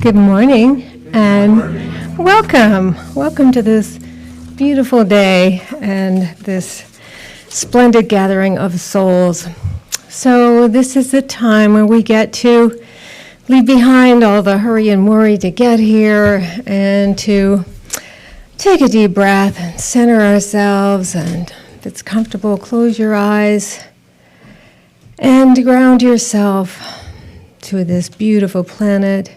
Good morning and welcome. Welcome to this beautiful day and this splendid gathering of souls. So this is the time where we get to leave behind all the hurry and worry to get here and to take a deep breath and center ourselves, and if it's comfortable, close your eyes and ground yourself to this beautiful planet.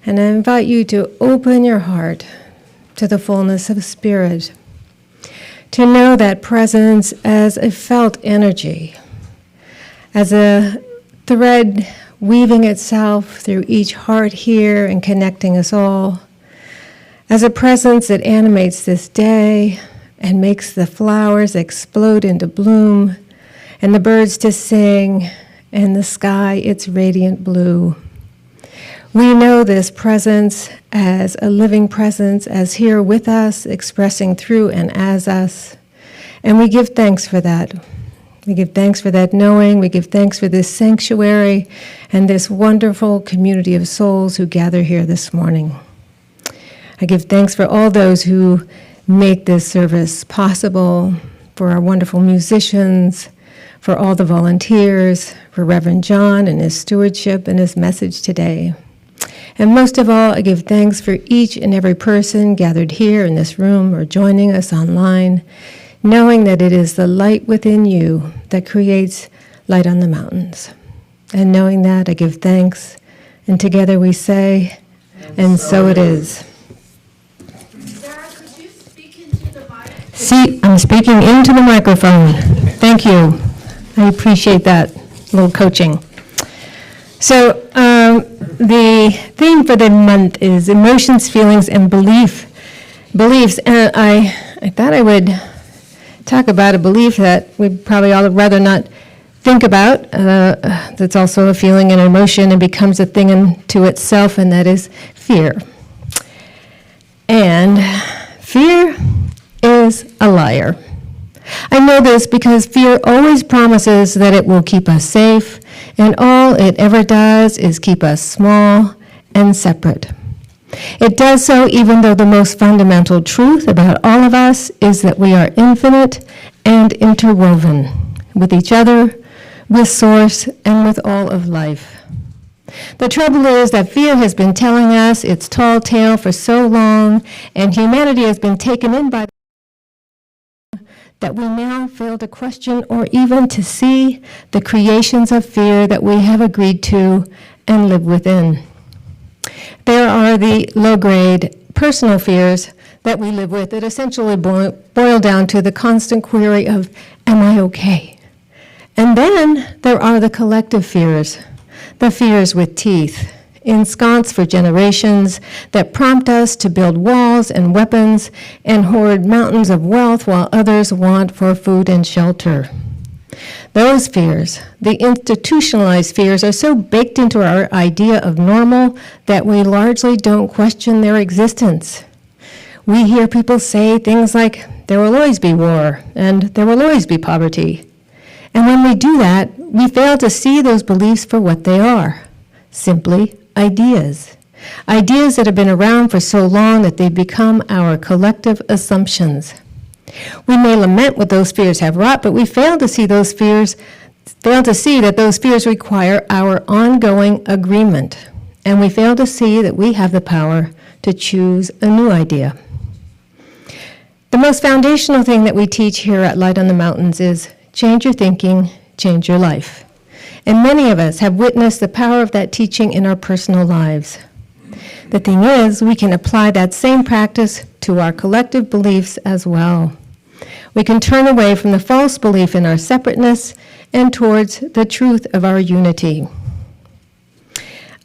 And I invite you to open your heart to the fullness of spirit, to know that presence as a felt energy, as a thread weaving itself through each heart here and connecting us all, as a presence that animates this day and makes the flowers explode into bloom, and the birds to sing, and the sky its radiant blue. We know this presence as a living presence, as here with us, expressing through and as us. And we give thanks for that. We give thanks for that knowing. We give thanks for this sanctuary and this wonderful community of souls who gather here this morning. I give thanks for all those who make this service possible, for our wonderful musicians, for all the volunteers, for Reverend John and his stewardship and his message today. And most of all, I give thanks for each and every person gathered here in this room or joining us online, knowing that it is the light within you that creates light on the mountains. And knowing that, I give thanks, and together we say, and so it is. Sarah, could you speak into the mic? See, I'm speaking into the microphone. Thank you. I appreciate that little coaching. So the theme for the month is emotions, feelings, and beliefs. And I thought I would talk about a belief that we'd probably all rather not think about. That's also a feeling and emotion and becomes a thing unto itself, and that is fear. And fear is a liar. I know this because fear always promises that it will keep us safe, and all it ever does is keep us small and separate. It does so even though the most fundamental truth about all of us is that we are infinite and interwoven with each other, with Source, and with all of life. The trouble is that fear has been telling us its tall tale for so long, and humanity has been taken in by that we now fail to question or even to see the creations of fear that we have agreed to and live within. There are the low-grade personal fears that we live with that essentially boil down to the constant query of, am I okay? And then there are the collective fears, the fears with teeth, ensconced for generations, that prompt us to build walls and weapons and hoard mountains of wealth while others want for food and shelter. Those fears, the institutionalized fears, are so baked into our idea of normal that we largely don't question their existence. We hear people say things like, there will always be war, and there will always be poverty. And when we do that, we fail to see those beliefs for what they are, simply ideas. Ideas that have been around for so long that they've become our collective assumptions. We may lament what those fears have wrought, but we fail to see that those fears require our ongoing agreement. And we fail to see that we have the power to choose a new idea. The most foundational thing that we teach here at Light on the Mountains is change your thinking, change your life. And many of us have witnessed the power of that teaching in our personal lives. The thing is, we can apply that same practice to our collective beliefs as well. We can turn away from the false belief in our separateness and towards the truth of our unity.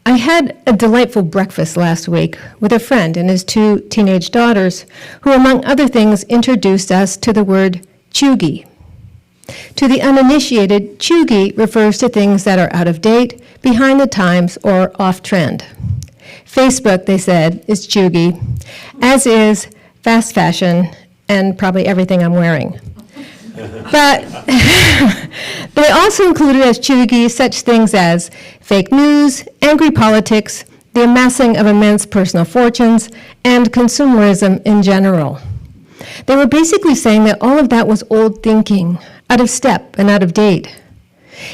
I had a delightful breakfast last week with a friend and his 2 teenage daughters, who, among other things, introduced us to the word cheugy. To the uninitiated, cheugy refers to things that are out of date, behind the times, or off-trend. Facebook, they said, is cheugy, as is fast fashion and probably everything I'm wearing. But they also included as cheugy such things as fake news, angry politics, the amassing of immense personal fortunes, and consumerism in general. They were basically saying that all of that was old thinking, out of step and out of date.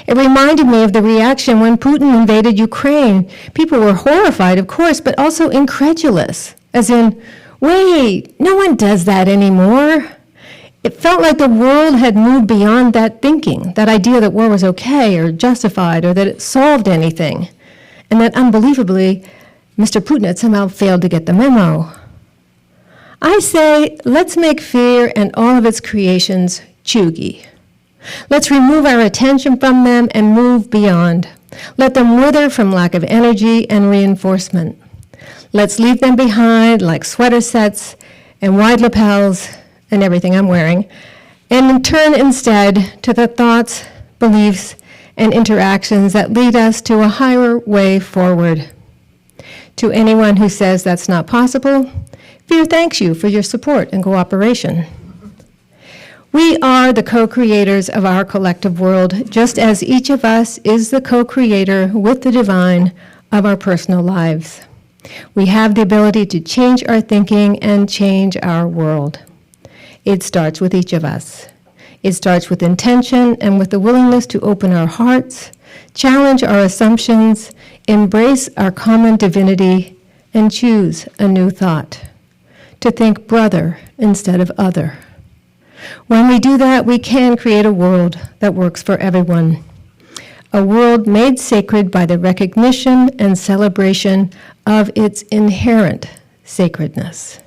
It reminded me of the reaction when Putin invaded Ukraine. People were horrified, of course, but also incredulous, as in, wait, no one does that anymore. It felt like the world had moved beyond that thinking, that idea that war was okay or justified or that it solved anything, and that unbelievably, Mr. Putin had somehow failed to get the memo. I say, let's make fear and all of its creations cheugy. Let's remove our attention from them and move beyond. Let them wither from lack of energy and reinforcement. Let's leave them behind like sweater sets and wide lapels and everything I'm wearing, and turn instead to the thoughts, beliefs, and interactions that lead us to a higher way forward. To anyone who says that's not possible, Fear thanks you for your support and cooperation. We are the co-creators of our collective world, just as each of us is the co-creator with the divine of our personal lives. We have the ability to change our thinking and change our world. It starts with each of us. It starts with intention and with the willingness to open our hearts, challenge our assumptions, embrace our common divinity, and choose a new thought. To think brother instead of other. When we do that, we can create a world that works for everyone. A world made sacred by the recognition and celebration of its inherent sacredness.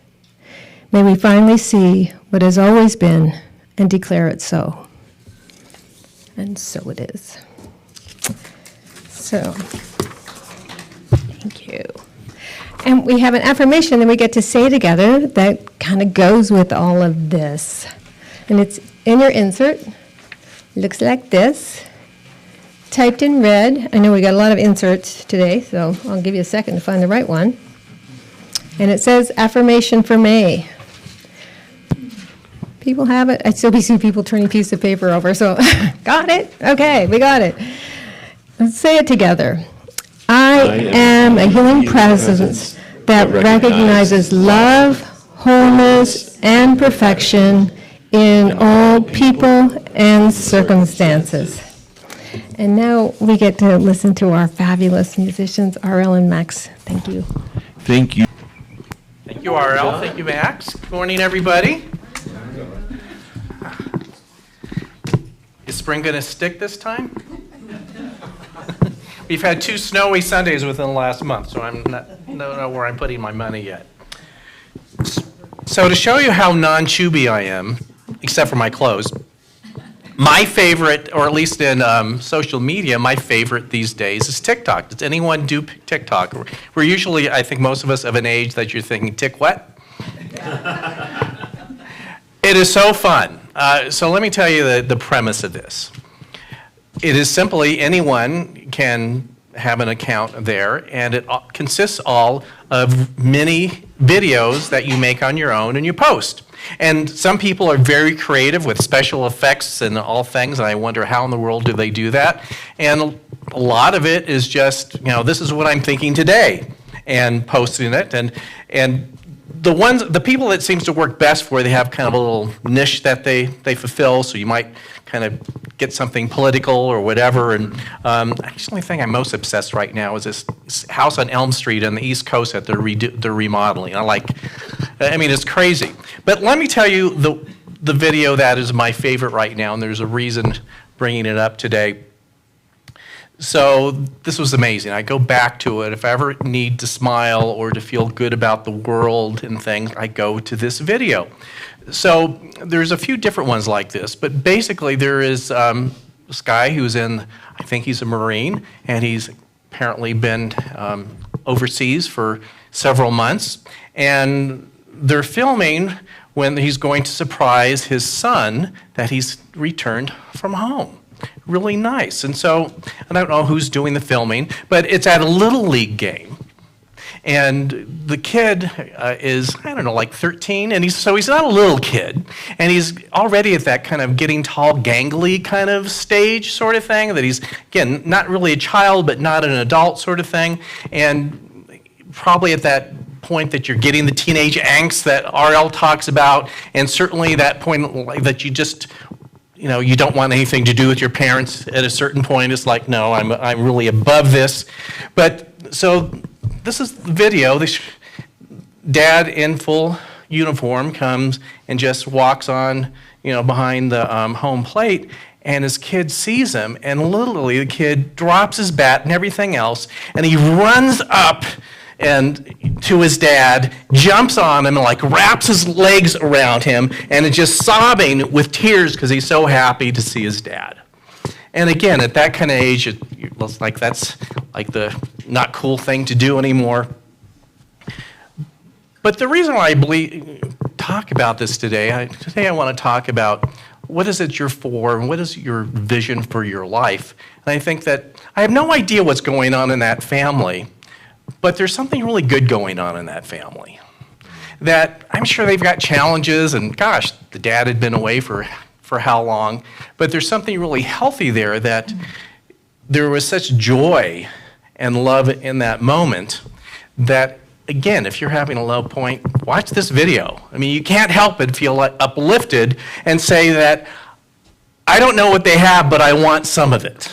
May we finally see what has always been and declare it so. And so it is. So, thank you. And we have an affirmation that we get to say together that kind of goes with all of this. And it's in your insert. Looks like this. Typed in red. I know we got a lot of inserts today, so I'll give you a second to find the right one. And it says, affirmation for May. People have it. I still see people turning pieces of paper over, so got it? Okay, we got it. Let's say it together. I am a healing presence that recognizes love, wholeness, and perfection in all people and circumstances. And now we get to listen to our fabulous musicians, RL and Max. Thank you. Thank you. Thank you, RL. Thank you, Max. Good morning, everybody. Is spring going to stick this time? We've had 2 snowy Sundays within the last month, so I don't know where I'm putting my money yet. So to show you how non-chubby I am, except for my clothes, my favorite, or at least in social media, my favorite these days is TikTok. Does anyone do TikTok? We're usually, I think most of us of an age that you're thinking, tick what? It is so fun. So let me tell you the premise of this. It is simply anyone can have an account there, and it consists all of many videos that you make on your own and you post. And some people are very creative with special effects and all things, and I wonder how in the world do they do that. And a lot of it is just, this is what I'm thinking today, and posting it. And the people that seems to work best for, they have kind of a little niche that they fulfill, so you might kind of get something political or whatever. And actually, the thing I'm most obsessed right now is this house on Elm Street on the East Coast that they're remodeling. It's crazy. But let me tell you the video that is my favorite right now, and there's a reason bringing it up today. So this was amazing. I go back to it. If I ever need to smile or to feel good about the world and things, I go to this video. So there's a few different ones like this, but basically there is this guy who's I think he's a Marine, and he's apparently been overseas for several months, and they're filming when he's going to surprise his son that he's returned from home. Really nice. And so, I don't know who's doing the filming, but it's at a Little League game. And the kid is, I don't know, like 13, and he's not a little kid, and he's already at that kind of getting tall, gangly kind of stage sort of thing, that he's, again, not really a child, but not an adult sort of thing, and probably at that point that you're getting the teenage angst that RL talks about, and certainly that point that you just, you don't want anything to do with your parents at a certain point. It's like, no, I'm really above this. But so this is the video. This dad in full uniform comes and just walks on, behind the home plate, and his kid sees him, and literally the kid drops his bat and everything else, and he runs up and to his dad, jumps on him and like wraps his legs around him, and is just sobbing with tears because he's so happy to see his dad. And again, at that kind of age, it looks like that's like the not cool thing to do anymore. But the reason why I talk about this today, I want to talk about what is it you're for, and what is your vision for your life. And I think that I have no idea what's going on in that family, but there's something really good going on in that family. That I'm sure they've got challenges, and gosh, the dad had been away for how long, but there's something really healthy there, that there was such joy and love in that moment that, again, if you're having a low point, watch this video. I mean, you can't help but feel uplifted and say that, I don't know what they have, but I want some of it.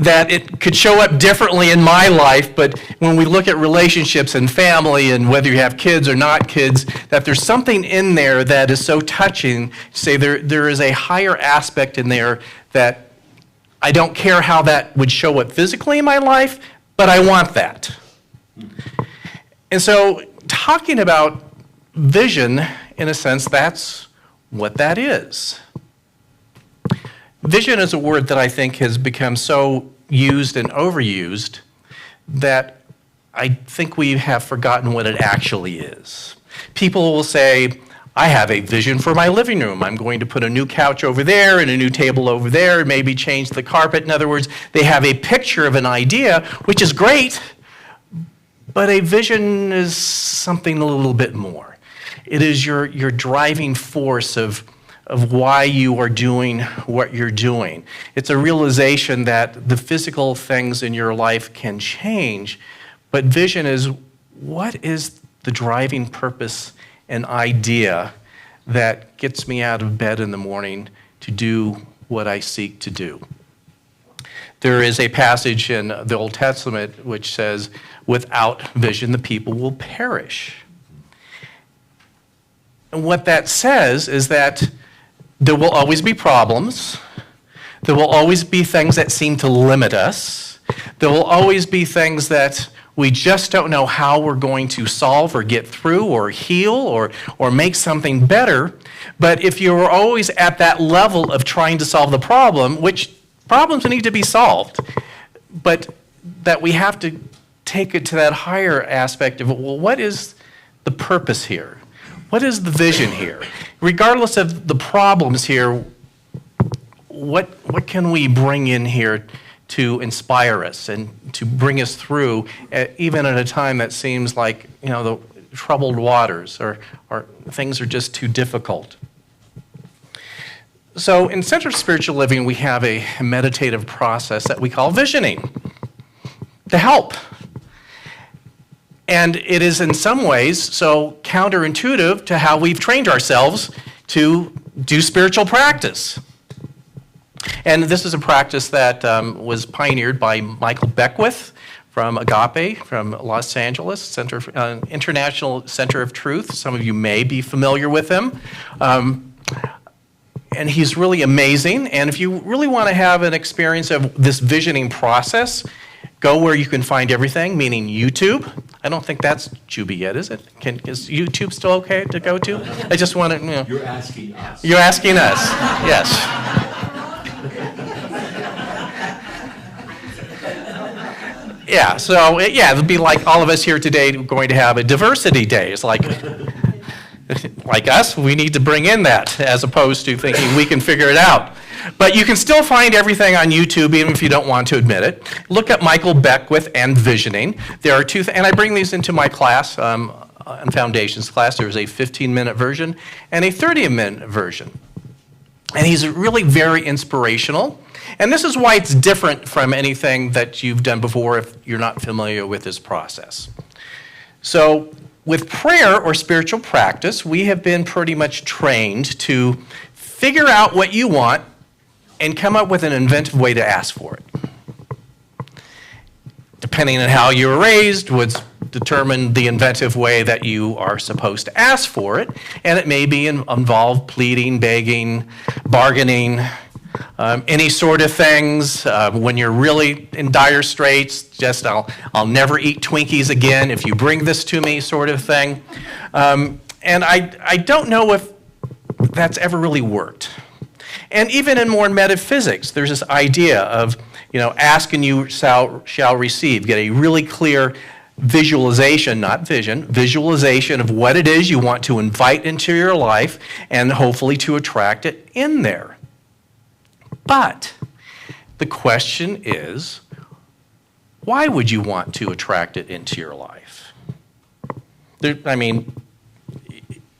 That it could show up differently in my life, but when we look at relationships and family and whether you have kids or not kids, that there's something in there that is so touching. Say there is a higher aspect in there that I don't care how that would show up physically in my life, but I want that. And so talking about vision, in a sense, that's what that is. Vision is a word that I think has become so used and overused that I think we have forgotten what it actually is. People will say, I have a vision for my living room. I'm going to put a new couch over there and a new table over there, and maybe change the carpet. In other words, they have a picture of an idea, which is great, but a vision is something a little bit more. It is your driving force of why you are doing what you're doing. It's a realization that the physical things in your life can change, but vision is, what is the driving purpose and idea that gets me out of bed in the morning to do what I seek to do? There is a passage in the Old Testament which says, without vision, the people will perish. And what that says is that there will always be problems. There will always be things that seem to limit us. There will always be things that we just don't know how we're going to solve or get through or heal or make something better. But if you're always at that level of trying to solve the problem, which problems need to be solved, but that we have to take it to that higher aspect of, well, what is the purpose here? What is the vision here? Regardless of the problems here, what can we bring in here to inspire us and to bring us through, even at a time that seems like, the troubled waters or things are just too difficult? So in Center of Spiritual Living, we have a meditative process that we call visioning to help. And it is in some ways so counterintuitive to how we've trained ourselves to do spiritual practice. And this is a practice that was pioneered by Michael Beckwith from Agape, from Los Angeles, International Center of Truth. Some of you may be familiar with him. And he's really amazing. And if you really want to have an experience of this visioning process, go where you can find everything, meaning YouTube. I don't think that's Juby yet, is it? Is YouTube still okay to go to? I just want to, You're asking us. You're asking us, yes. Yeah, so, it'll be like all of us here today going to have a diversity day. It's like us, we need to bring in that, as opposed to thinking we can figure it out. But you can still find everything on YouTube, even if you don't want to admit it. Look at Michael Beckwith and visioning. There are and I bring these into my class, in Foundations class. There's a 15-minute version and a 30-minute version. And he's really very inspirational. And this is why it's different from anything that you've done before if you're not familiar with this process. So with prayer or spiritual practice, we have been pretty much trained to figure out what you want and come up with an inventive way to ask for it. Depending on how you were raised would determine the inventive way that you are supposed to ask for it, and it may involve pleading, begging, bargaining, any sort of things. When you're really in dire straits, just I'll never eat Twinkies again if you bring this to me, sort of thing. And I don't know if that's ever really worked. And even in more metaphysics, there's this idea of, ask and you shall receive. Get a really clear visualization, not vision, visualization of what it is you want to invite into your life and hopefully to attract it in there. But the question is, why would you want to attract it into your life?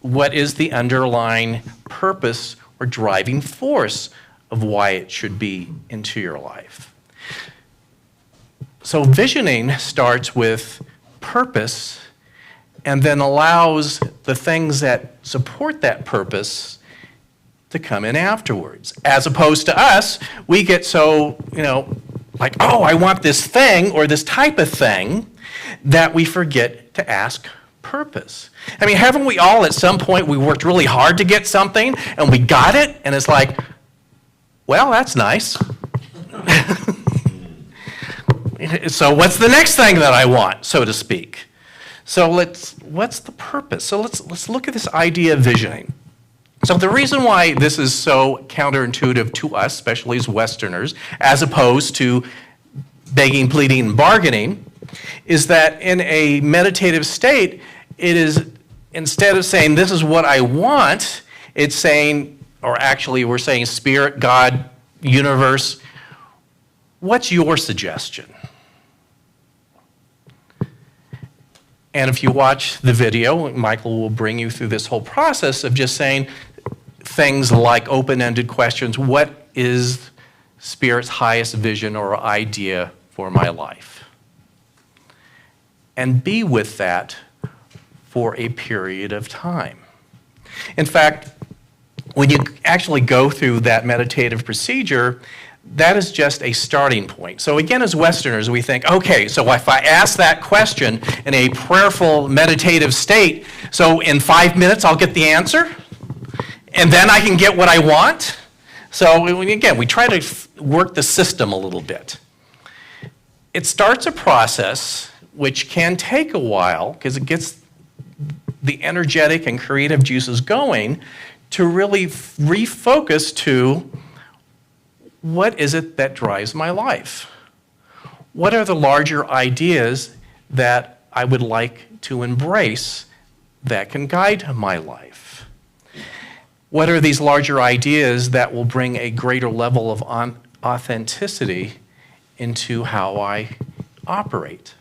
What is the underlying purpose or driving force of why it should be into your life? So visioning starts with purpose and then allows the things that support that purpose to come in afterwards. As opposed to us, we get so, like, oh, I want this thing or this type of thing, that we forget to ask purpose. Haven't we all at some point, we worked really hard to get something and we got it and it's like, well, that's nice. So what's the next thing that I want, so to speak? So what's the purpose? So let's look at this idea of visioning. So the reason why this is so counterintuitive to us, especially as Westerners, as opposed to begging, pleading, and bargaining, is that in a meditative state, it is, instead of saying, this is what I want, it's saying, or actually we're saying, Spirit, God, universe, what's your suggestion? And if you watch the video, Michael will bring you through this whole process of just saying things like open-ended questions. What is Spirit's highest vision or idea for my life? And be with that for a period of time. In fact, when you actually go through that meditative procedure, that is just a starting point. So again, as Westerners, we think, okay, so if I ask that question in a prayerful, meditative state, so in 5 minutes I'll get the answer, and then I can get what I want? So again, we try to work the system a little bit. It starts a process which can take a while, because it gets the energetic and creative juices going, to really refocus to, what is it that drives my life? What are the larger ideas that I would like to embrace that can guide my life? What are these larger ideas that will bring a greater level of authenticity into how I operate?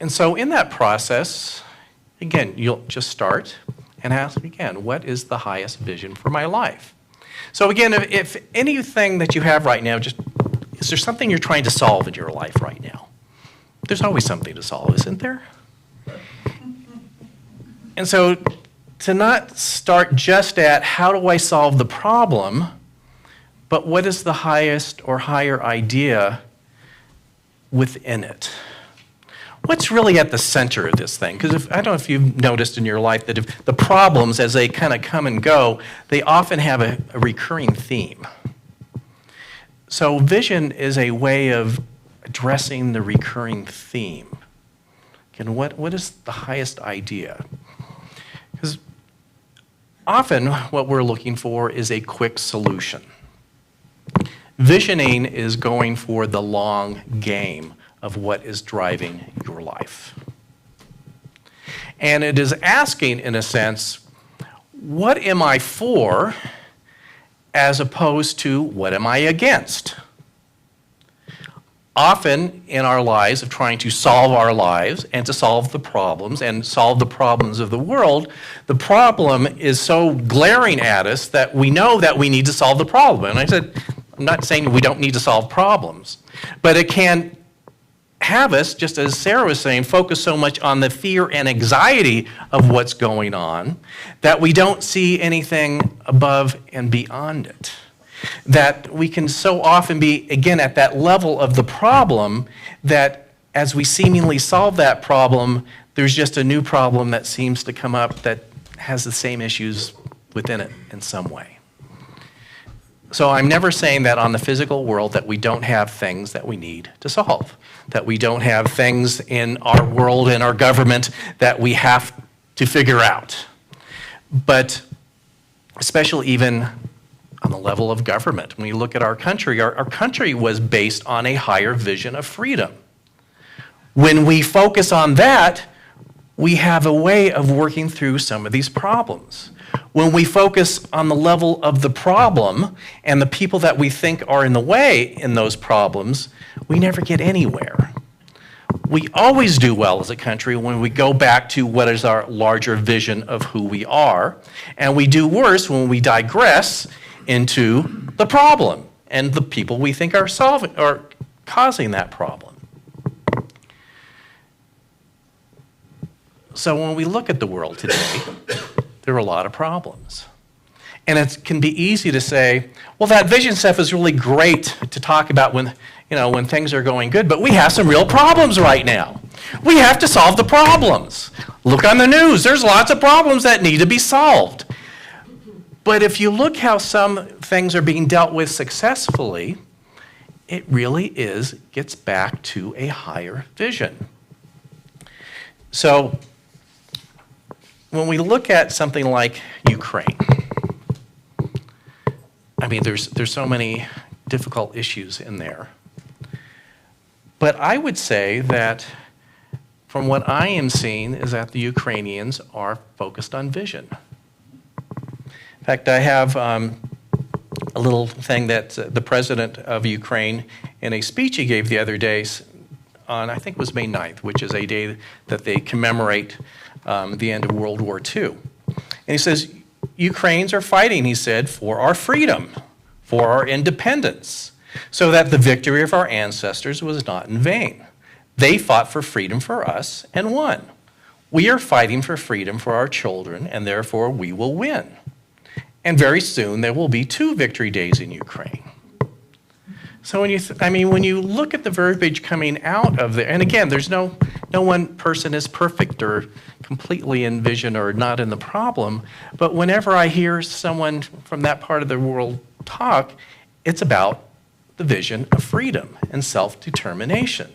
And so in that process, again, you'll just start and ask again, what is the highest vision for my life? So again, if anything that you have right now, is there something you're trying to solve in your life right now? There's always something to solve, isn't there? And so to not start just at how do I solve the problem, but what is the highest or higher idea within it? What's really at the center of this thing? Because I don't know if you've noticed in your life that if the problems, as they kind of come and go, they often have a recurring theme. So vision is a way of addressing the recurring theme. Again, what is the highest idea? Because often what we're looking for is a quick solution. Visioning is going for the long game of what is driving your life. And it is asking, in a sense, what am I for as opposed to what am I against? Often in our lives of trying to solve our lives and to solve the problems of the world, the problem is so glaring at us that we know that we need to solve the problem. And I said, I'm not saying we don't need to solve problems, but it can have us, just as Sarah was saying, focus so much on the fear and anxiety of what's going on that we don't see anything above and beyond it. That we can so often be, again, at that level of the problem that as we seemingly solve that problem, there's just a new problem that seems to come up that has the same issues within it in some way. So I'm never saying that on the physical world that we don't have things that we need to solve, that we don't have things in our world, in our government, that we have to figure out. But especially even on the level of government, when you look at our country was based on a higher vision of freedom. When we focus on that, we have a way of working through some of these problems. When we focus on the level of the problem and the people that we think are in the way in those problems, we never get anywhere. We always do well as a country when we go back to what is our larger vision of who we are, and we do worse when we digress into the problem and the people we think are causing that problem. So when we look at the world today, there are a lot of problems. And it can be easy to say, well, that vision stuff is really great to talk about when things are going good, but we have some real problems right now. We have to solve the problems. Look on the news, there's lots of problems that need to be solved. But if you look how some things are being dealt with successfully, it really gets back to a higher vision. So when we look at something like Ukraine, I mean, there's so many difficult issues in there. But I would say that from what I am seeing is that the Ukrainians are focused on vision. In fact, I have a little thing that the president of Ukraine, in a speech he gave the other day on, I think it was May 9th, which is a day that they commemorate the end of World War II. And he says, Ukrainians are fighting, he said, for our freedom, for our independence, so that the victory of our ancestors was not in vain. They fought for freedom for us and won. We are fighting for freedom for our children, and therefore we will win. And very soon there will be 2 victory days in Ukraine. So when you look at the verbiage coming out of there, and again, there's no one person is perfect or completely in vision or not in the problem, but whenever I hear someone from that part of the world talk, it's about the vision of freedom and self-determination.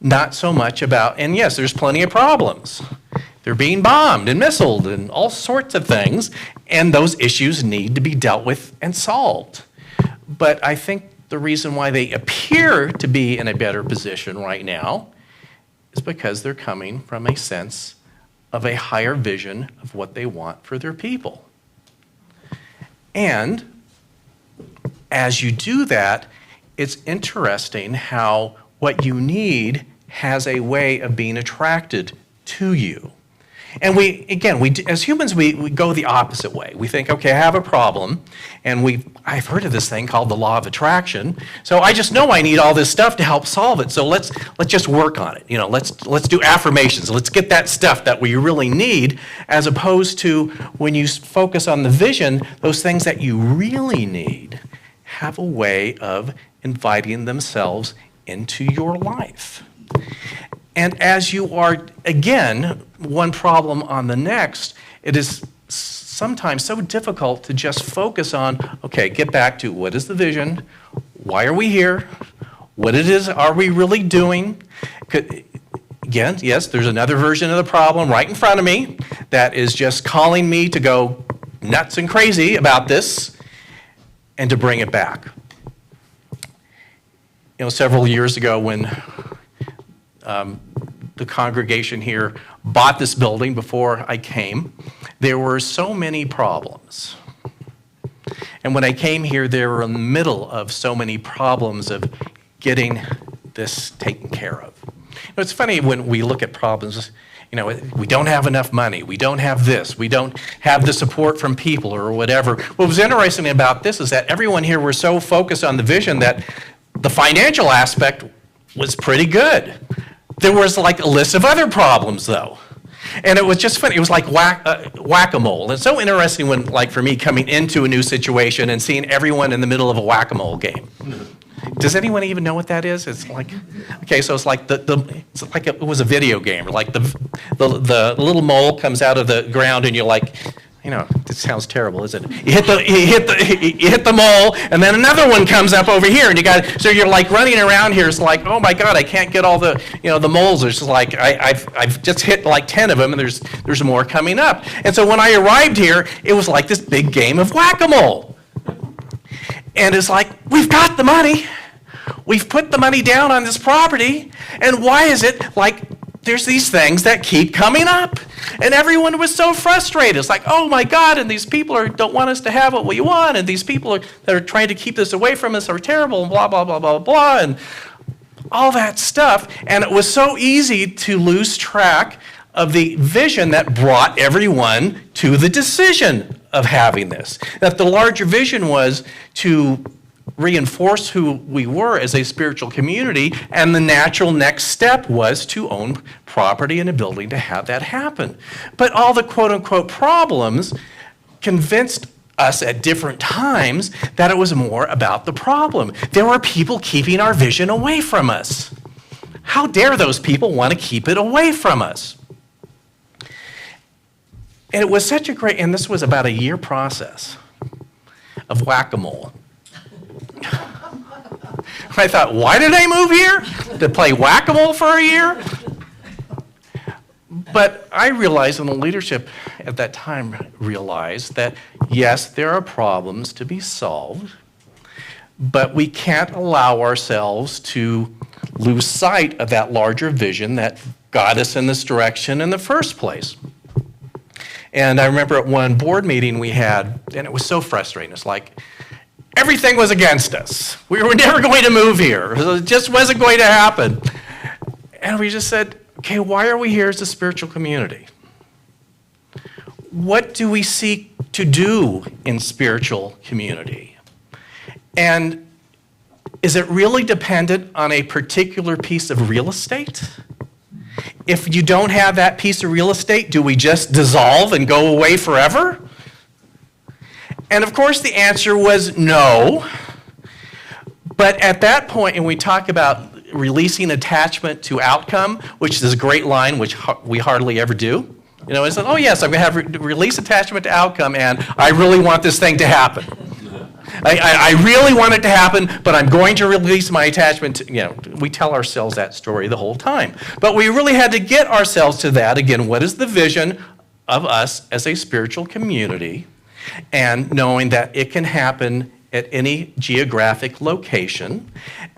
Not so much about, and yes, there's plenty of problems. They're being bombed and missiled and all sorts of things, and those issues need to be dealt with and solved. But I think the reason why they appear to be in a better position right now is because they're coming from a sense of a higher vision of what they want for their people. And as you do that, it's interesting how what you need has a way of being attracted to you. And as humans, we go the opposite way. We think, okay, I have a problem, and I've heard of this thing called the law of attraction. So I just know I need all this stuff to help solve it. So let's just work on it. Let's do affirmations. Let's get that stuff that we really need, as opposed to when you focus on the vision, those things that you really need have a way of inviting themselves into your life. And as you are, again, one problem on the next, it is sometimes so difficult to just focus on, okay, get back to what is the vision, why are we here, what it is are we really doing. Again, yes, there's another version of the problem right in front of me that is just calling me to go nuts and crazy about this and to bring it back. Several years ago when the the congregation here bought this building before I came, there were so many problems. And when I came here, they were in the middle of so many problems of getting this taken care of. It's funny when we look at problems, we don't have enough money, we don't have this, we don't have the support from people or whatever. What was interesting about this is that everyone here was so focused on the vision that the financial aspect was pretty good. There was like a list of other problems though. And it was just funny. It was like whack-a-mole. And it's so interesting when, like for me, coming into a new situation and seeing everyone in the middle of a whack-a-mole game. Does anyone even know what that is? It's like, okay, so it's like it's like it was a video game. Like the little mole comes out of the ground, and you're like, this sounds terrible, isn't it? You hit the mole, and then another one comes up over here, and so you're like running around here. It's like, oh my God, I can't get all the moles. There's like I've just hit like 10 of them, and there's more coming up. And so when I arrived here, it was like this big game of whack-a-mole. And it's like, we've got the money. We've put the money down on this property, and why is it like there's these things that keep coming up? And everyone was so frustrated. It's like, oh my God, and these people don't want us to have what we want, and these people that are trying to keep this away from us are terrible, and blah, blah, blah, blah, blah, and all that stuff. And it was so easy to lose track of the vision that brought everyone to the decision of having this. That the larger vision was to reinforce who we were as a spiritual community, and the natural next step was to own property and a building to have that happen. But all the quote-unquote problems convinced us at different times that it was more about the problem. There were people keeping our vision away from us. How dare those people want to keep it away from us? And it was such a great, and this was about a year process of whack-a-mole. I thought, why did I move here? To play whack-a-mole for a year? But I realized, and the leadership at that time realized, that yes, there are problems to be solved, but we can't allow ourselves to lose sight of that larger vision that got us in this direction in the first place. And I remember at one board meeting we had, and it was so frustrating. It's like, everything was against us. We were never going to move here. It just wasn't going to happen. And we just said, okay, why are we here as a spiritual community? What do we seek to do in spiritual community? And is it really dependent on a particular piece of real estate? If you don't have that piece of real estate, do we just dissolve and go away forever? And of course the answer was no. But at that point, and we talk about releasing attachment to outcome, which is a great line, which we hardly ever do. It's like, oh yes, I'm going to have release attachment to outcome, and I really want this thing to happen. I really want it to happen, but I'm going to release my attachment to, we tell ourselves that story the whole time. But we really had to get ourselves to that. Again, what is the vision of us as a spiritual community? And knowing that it can happen at any geographic location,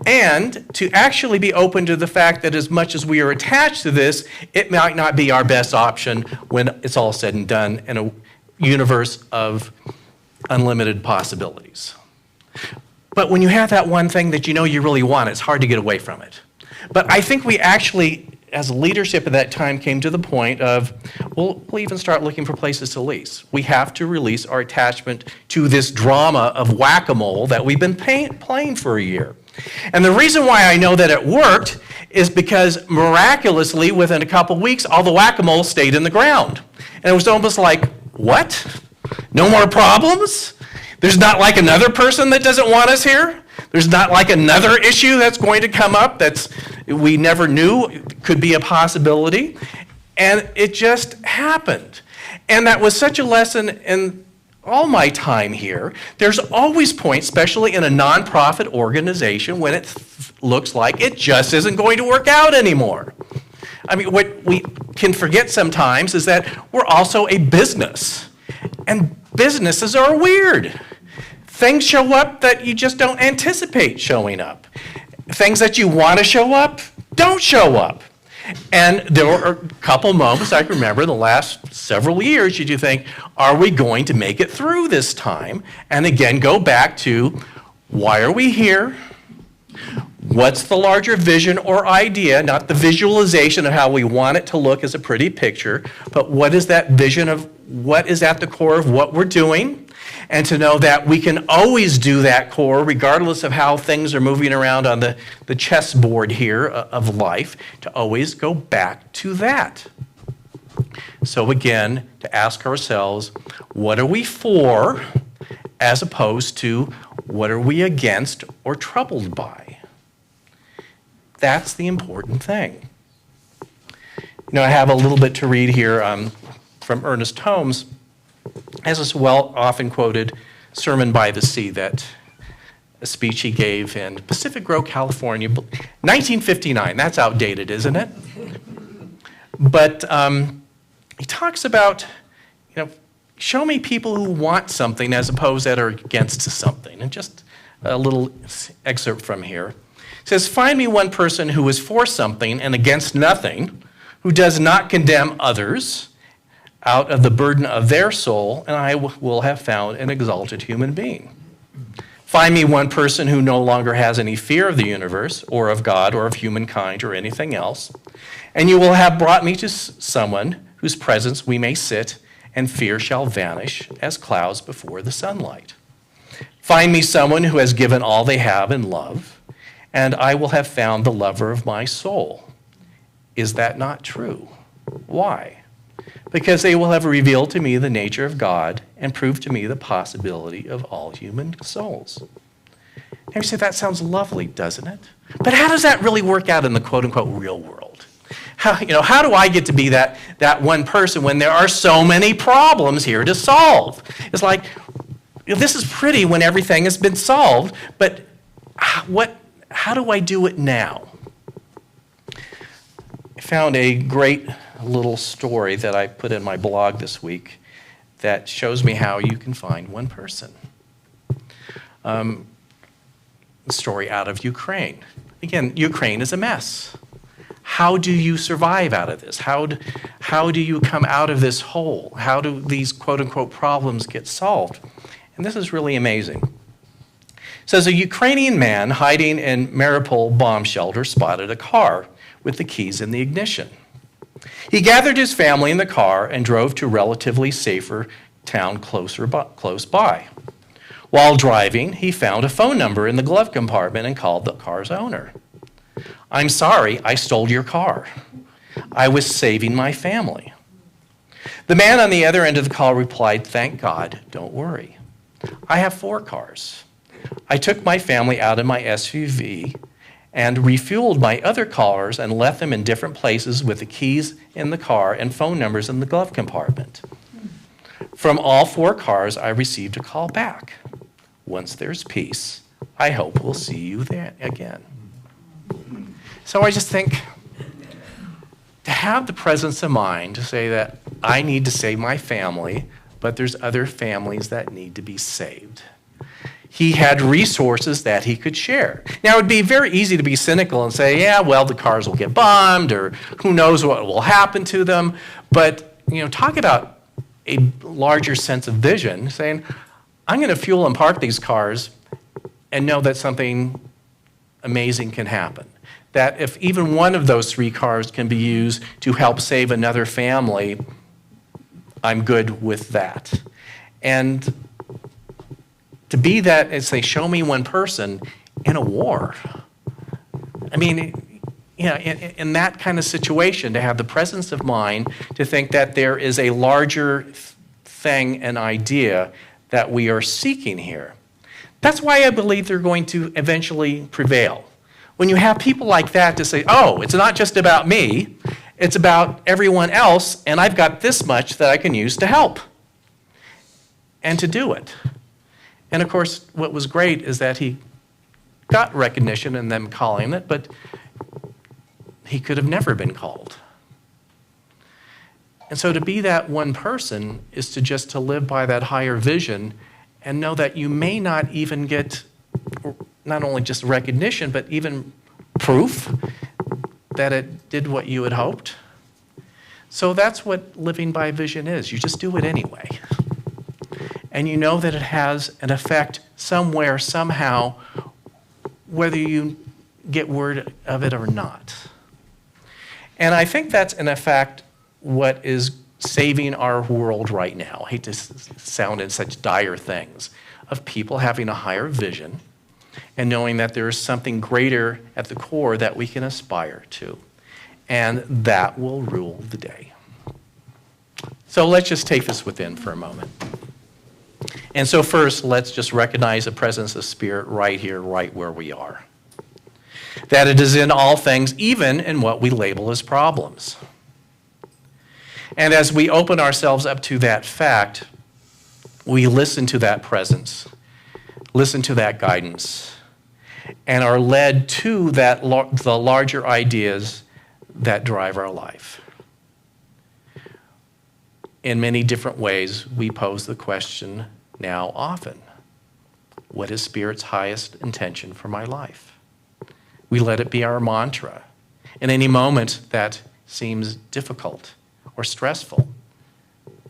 and to actually be open to the fact that as much as we are attached to this, it might not be our best option when it's all said and done in a universe of unlimited possibilities. But when you have that one thing that you really want, it's hard to get away from it. But I think we actually, as leadership at that time, came to the point of, we'll even start looking for places to lease. We have to release our attachment to this drama of whack-a-mole that we've been playing for a year. And the reason why I know that it worked is because miraculously, within a couple weeks, all the whack-a-mole stayed in the ground. And it was almost like, what? No more problems? There's not like another person that doesn't want us here? There's not like another issue that's going to come up that's we never knew could be a possibility? And it just happened. And that was such a lesson in all my time here. There's always points, especially in a nonprofit organization, when it looks like it just isn't going to work out anymore. I mean, what we can forget sometimes is that we're also a business. And businesses are weird. Things show up that you just don't anticipate showing up. Things that you want to show up don't show up. And there were a couple moments I can remember in the last several years, you do think, are we going to make it through this time? And again, go back to, why are we here? What's the larger vision or idea, not the visualization of how we want it to look as a pretty picture, but what is that vision of what is at the core of what we're doing? And to know that we can always do that core regardless of how things are moving around on the chessboard here of life, to always go back to that. So again, to ask ourselves, what are we for, as opposed to what are we against or troubled by? That's the important thing. You know, I have a little bit to read here from Ernest Holmes. Has this often quoted Sermon by the Sea, that a speech he gave in Pacific Grove, California, 1959. That's outdated, isn't it? But he talks about, show me people who want something as opposed that are against something. And just a little excerpt from here. It says, find me one person who is for something and against nothing, who does not condemn others out of the burden of their soul, and I will have found an exalted human being. Find me one person who no longer has any fear of the universe, or of God, or of humankind, or anything else, and you will have brought me to someone whose presence we may sit, and fear shall vanish as clouds before the sunlight. Find me someone who has given all they have in love, and I will have found the lover of my soul. Is that not true? Why? Because they will have revealed to me the nature of God and proved to me the possibility of all human souls. Now you say, that sounds lovely, doesn't it? But how does that really work out in the quote-unquote real world? How do I get to be that one person when there are so many problems here to solve? It's like, this is pretty when everything has been solved, but how do I do it now? I found a great little story that I put in my blog this week that shows me how you can find one person. A story out of Ukraine. Again, Ukraine is a mess. How do you survive out of this? How do you come out of this hole? How do these quote-unquote problems get solved? And this is really amazing. It says, a Ukrainian man hiding in Mariupol bomb shelter spotted a car with the keys in the ignition. He gathered his family in the car and drove to a relatively safer town close by. While driving, he found a phone number in the glove compartment and called the car's owner. I'm sorry, I stole your car. I was saving my family. The man on the other end of the call replied, thank God, don't worry. I have 4 cars. I took my family out in my SUV and refueled my other cars and left them in different places with the keys in the car and phone numbers in the glove compartment. From all 4 cars, I received a call back. Once there's peace, I hope we'll see you there again. So I just think, to have the presence of mind to say that I need to save my family, but there's other families that need to be saved. He had resources that he could share. Now, it would be very easy to be cynical and say, yeah, well, the cars will get bombed, or who knows what will happen to them. But, talk about a larger sense of vision, saying, I'm going to fuel and park these cars and know that something amazing can happen. That if even one of those 3 cars can be used to help save another family, I'm good with that. And to be that, as they show me one person in a war. I mean, in that kind of situation, to have the presence of mind to think that there is a larger thing and idea that we are seeking here. That's why I believe they're going to eventually prevail. When you have people like that to say, oh, it's not just about me, it's about everyone else, and I've got this much that I can use to help. And to do it. And of course, what was great is that he got recognition and them calling it, but he could have never been called. And so to be that one person is to live by that higher vision and know that you may not even get not only just recognition, but even proof that it did what you had hoped? So that's what living by vision is. You just do it anyway. And you know that it has an effect somewhere, somehow, whether you get word of it or not. And I think that's, in effect, what is saving our world right now. I hate to sound in such dire things, of people having a higher vision and knowing that there is something greater at the core that we can aspire to. And that will rule the day. So let's just take this within for a moment. And so first, let's just recognize the presence of Spirit right here, right where we are. That it is in all things, even in what we label as problems. And as we open ourselves up to that fact, we listen to that presence, listen to that guidance, and are led to the larger ideas that drive our life. In many different ways, we pose the question now often, what is Spirit's highest intention for my life? We let it be our mantra. In any moment that seems difficult or stressful,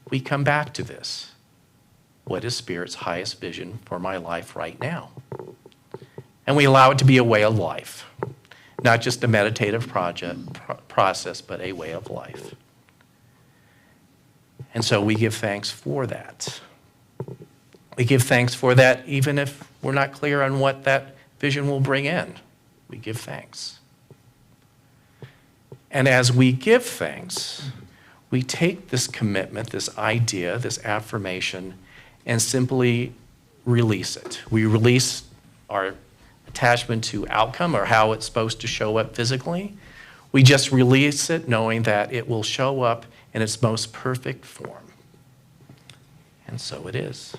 we come back to this. What is Spirit's highest vision for my life right now? And we allow it to be a way of life, not just a meditative process, but a way of life. And so we give thanks for that. We give thanks for that even if we're not clear on what that vision will bring in. We give thanks. And as we give thanks, we take this commitment, this idea, this affirmation, and simply release it. We release our attachment to outcome or how it's supposed to show up physically. We just release it knowing that it will show up in its most perfect form. And so it is.